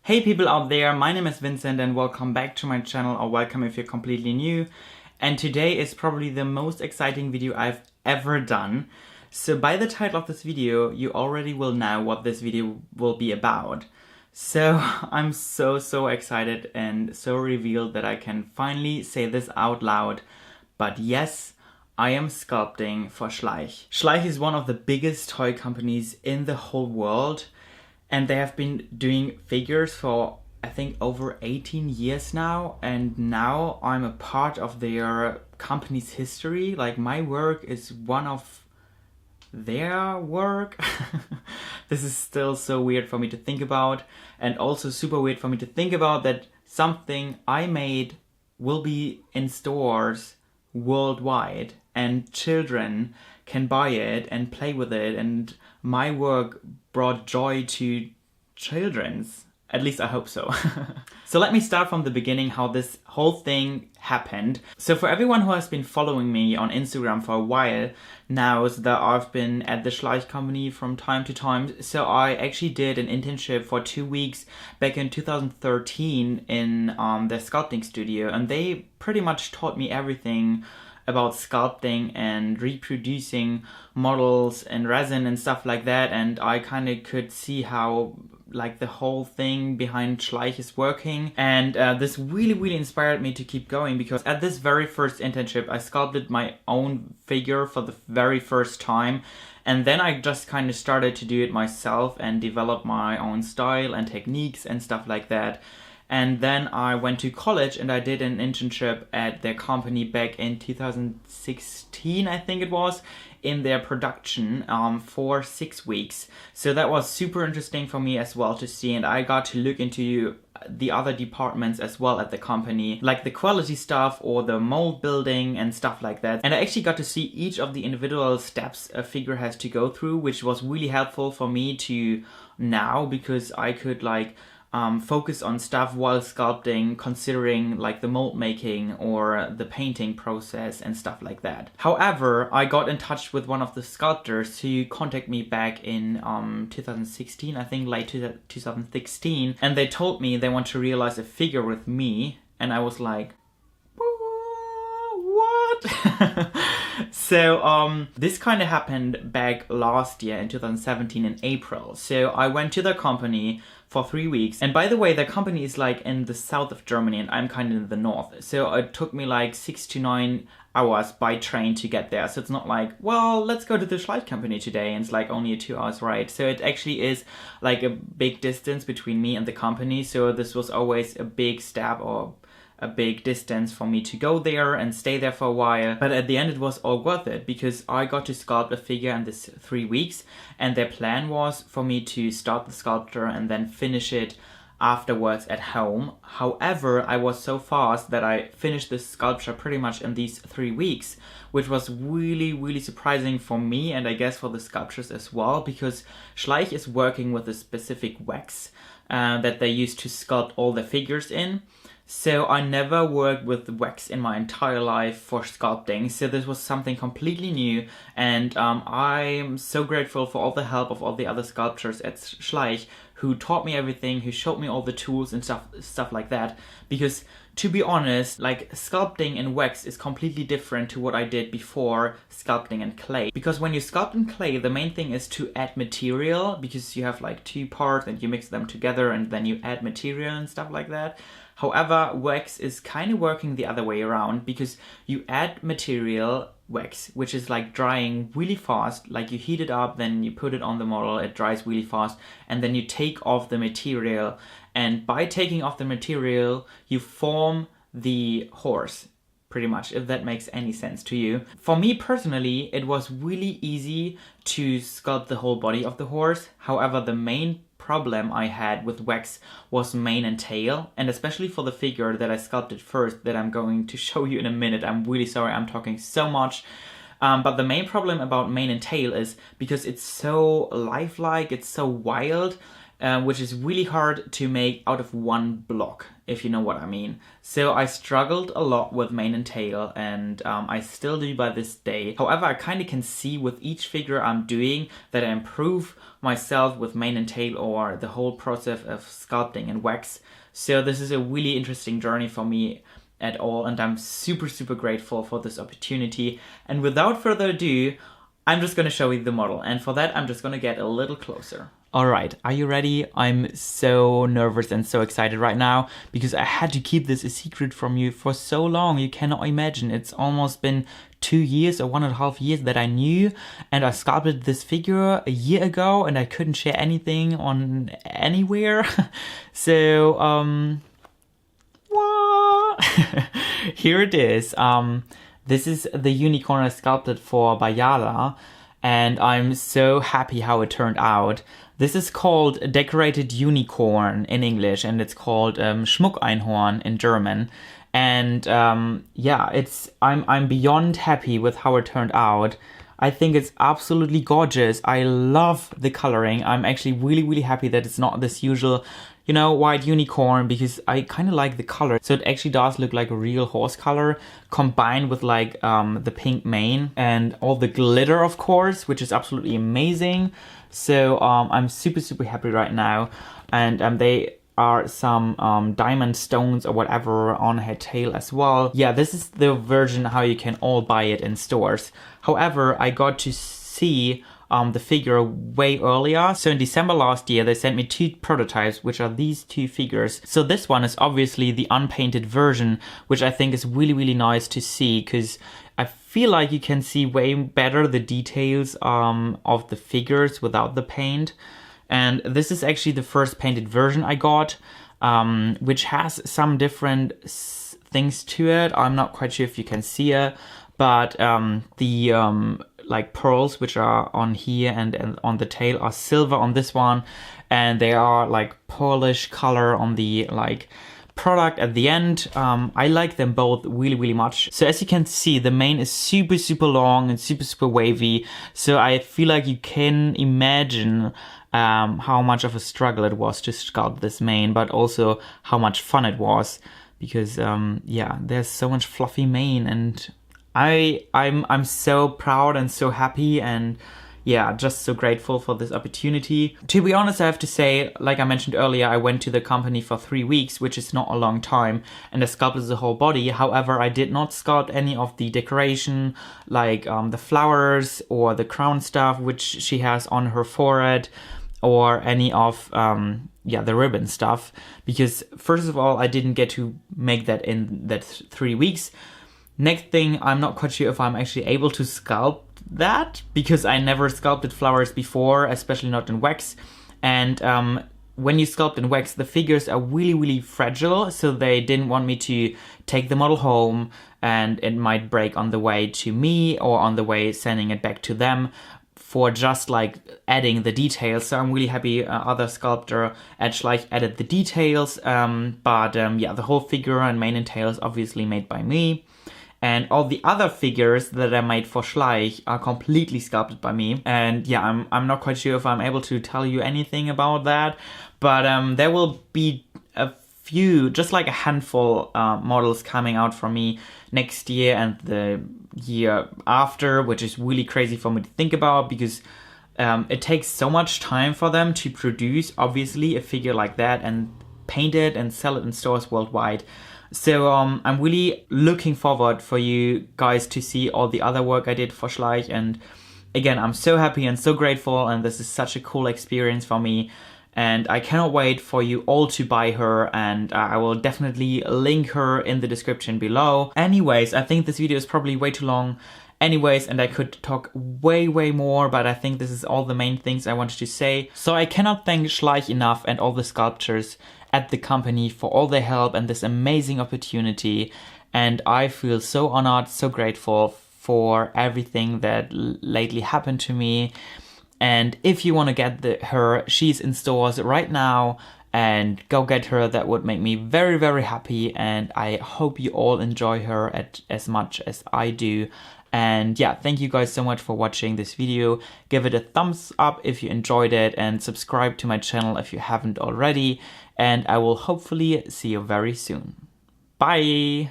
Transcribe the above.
Hey people out there, my name is Vincent and welcome back to my channel, or welcome if you're completely new. And today is probably the most exciting video I've ever done. So by the title of this video, you already will know what this video will be about. So I'm so excited and so revealed that I can finally say this out loud. But yes, I am sculpting for Schleich. Schleich is one of the biggest toy companies in the whole world. And they have been doing figures for, I think, over 18 years now. And now I'm a part of their company's history. Like, my work is one of their work. This is still so weird for me to think about. And also super weird for me to think about that something I made will be in stores worldwide. And children can buy it and play with it. And my work brought joy to children's. At least I hope so. So let me start from the beginning how this whole thing happened. So for everyone who has been following me on Instagram for a while knows that I've been at the Schleich Company from time to time. So I actually did an internship for 2 weeks back in 2013 in their sculpting studio, and they pretty much taught me everything about sculpting and reproducing models in resin and stuff like that. And I kind of could see how like the whole thing behind Schleich is working, and this really inspired me to keep going, because at this very first internship I sculpted my own figure for the very first time, and then I just kind of started to do it myself and develop my own style and techniques and stuff like that. And then I went to college and I did an internship at their company back in 2016, I think it was, in their production for 6 weeks. So that was super interesting for me as well to see, and I got to look into the other departments as well at the company, like the quality stuff or the mold building and stuff like that. And I actually got to see each of the individual steps a figure has to go through, which was really helpful for me to now, because I could like focus on stuff while sculpting, considering like the mold making or the painting process and stuff like that. However, I got in touch with one of the sculptors who contacted me back in 2016, I think late 2016, and they told me they want to realize a figure with me, and I was like, what? So this kind of happened back last year in 2017 in April. So I went to the company for 3 weeks. And by the way, the company is like in the south of Germany and I'm kind of in the north. So it took me like 6 to 9 hours by train to get there. So it's not like, well, let's go to the Schleich Company today, and it's like only a 2 hours ride. So it actually is like a big distance between me and the company. So this was always a big step or a big distance for me to go there and stay there for a while. But at the end it was all worth it, because I got to sculpt a figure in this 3 weeks, and their plan was for me to start the sculpture and then finish it afterwards at home. However, I was so fast that I finished this sculpture pretty much in these 3 weeks, which was really surprising for me, and I guess for the sculptures as well, because Schleich is working with a specific wax that they use to sculpt all the figures in. So I never worked with wax in my entire life for sculpting, so this was something completely new, and I'm so grateful for all the help of all the other sculptors at Schleich who taught me everything, who showed me all the tools and stuff like that, because to be honest, like sculpting in wax is completely different to what I did before sculpting in clay. Because when you sculpt in clay, the main thing is to add material, because you have like 2 parts and you mix them together and then you add material and stuff like that. However, wax is kind of working the other way around, because you add material, wax, which is like drying really fast, like you heat it up, then you put it on the model, it dries really fast, and then you take off the material, and by taking off the material, you form the horse, pretty much, if that makes any sense to you. For me personally, it was really easy to sculpt the whole body of the horse. However, the main problem I had with wax was mane and tail, and especially for the figure that I sculpted first, that I'm going to show you in a minute. I'm really sorry I'm talking so much, but the main problem about mane and tail is because it's so lifelike, it's so wild, which is really hard to make out of one block, if you know what I mean. So I struggled a lot with mane and tail, and I still do by this day. However, I kind of can see with each figure I'm doing that I improve myself with mane and tail or the whole process of sculpting and wax. So this is a really interesting journey for me at all, and I'm super, super grateful for this opportunity. And without further ado, I'm just going to show you the model, and for that I'm just going to get a little closer. Alright, are you ready? I'm so nervous and so excited right now because I had to keep this a secret from you for so long. You cannot imagine. It's almost been 2 years or 1.5 years that I knew, and I sculpted this figure a year ago and I couldn't share anything on anywhere. So, what? Here it is. This is the unicorn I sculpted for Bayala, and I'm so happy how it turned out. This is called decorated unicorn in English, and it's called Schmuckeinhorn in German. And yeah, I'm beyond happy with how it turned out. I think it's absolutely gorgeous. I love the coloring. I'm actually really, really happy that it's not this usual, you know, white unicorn, because I kind of like the color. So it actually does look like a real horse color combined with like the pink mane and all the glitter, of course, which is absolutely amazing. So I'm super, super happy right now. And they are some diamond stones or whatever on her tail as well. Yeah, this is the version how you can all buy it in stores. However, I got to see the figure way earlier. So in December last year, they sent me 2 prototypes, which are these 2 figures. So this one is obviously the unpainted version, which I think is really, really nice to see, because I feel like you can see way better the details of the figures without the paint. And this is actually the first painted version I got, which has some different things to it. I'm not quite sure if you can see it, but the like pearls which are on here and on the tail are silver on this one, and they are like pearlish color on the like product at the end. I like them both really, really much. So as you can see, the mane is super, super long and super, super wavy. So I feel like you can imagine how much of a struggle it was to sculpt this mane, but also how much fun it was, because yeah, there's so much fluffy mane, and I'm so proud and so happy, and yeah, just so grateful for this opportunity. To be honest, I have to say, like I mentioned earlier, I went to the company for 3 weeks, which is not a long time, and I sculpted the whole body. However, I did not sculpt any of the decoration, like the flowers or the crown stuff, which she has on her forehead, or any of yeah, the ribbon stuff, because first of all, I didn't get to make that in that 3 weeks. Next thing, I'm not quite sure if I'm actually able to sculpt that, because I never sculpted flowers before, especially not in wax. And when you sculpt in wax, the figures are really, really fragile, so they didn't want me to take the model home and it might break on the way to me or on the way sending it back to them, for just like adding the details. So I'm really happy other sculptor at Schleich added the details, but yeah, the whole figure and mane and tail is obviously made by me. And all the other figures that I made for Schleich are completely sculpted by me. And yeah, I'm not quite sure if I'm able to tell you anything about that, but there will be a few, just like a handful models coming out from me next year and the year after, which is really crazy for me to think about, because it takes so much time for them to produce, obviously, a figure like that and paint it and sell it in stores worldwide. So I'm really looking forward for you guys to see all the other work I did for Schleich. And again, I'm so happy and so grateful, and this is such a cool experience for me. And I cannot wait for you all to buy her, and I will definitely link her in the description below. Anyways, I think this video is probably way too long anyways, and I could talk way, way more, but I think this is all the main things I wanted to say. So I cannot thank Schleich enough and all the sculptors at the company for all their help and this amazing opportunity. And I feel so honored, so grateful for everything that lately happened to me. And if you want to get her, she's in stores right now and go get her. That would make me very, very happy, and I hope you all enjoy her as much as I do. And yeah, thank you guys so much for watching this video. Give it a thumbs up if you enjoyed it, and subscribe to my channel if you haven't already, and I will hopefully see you very soon. Bye!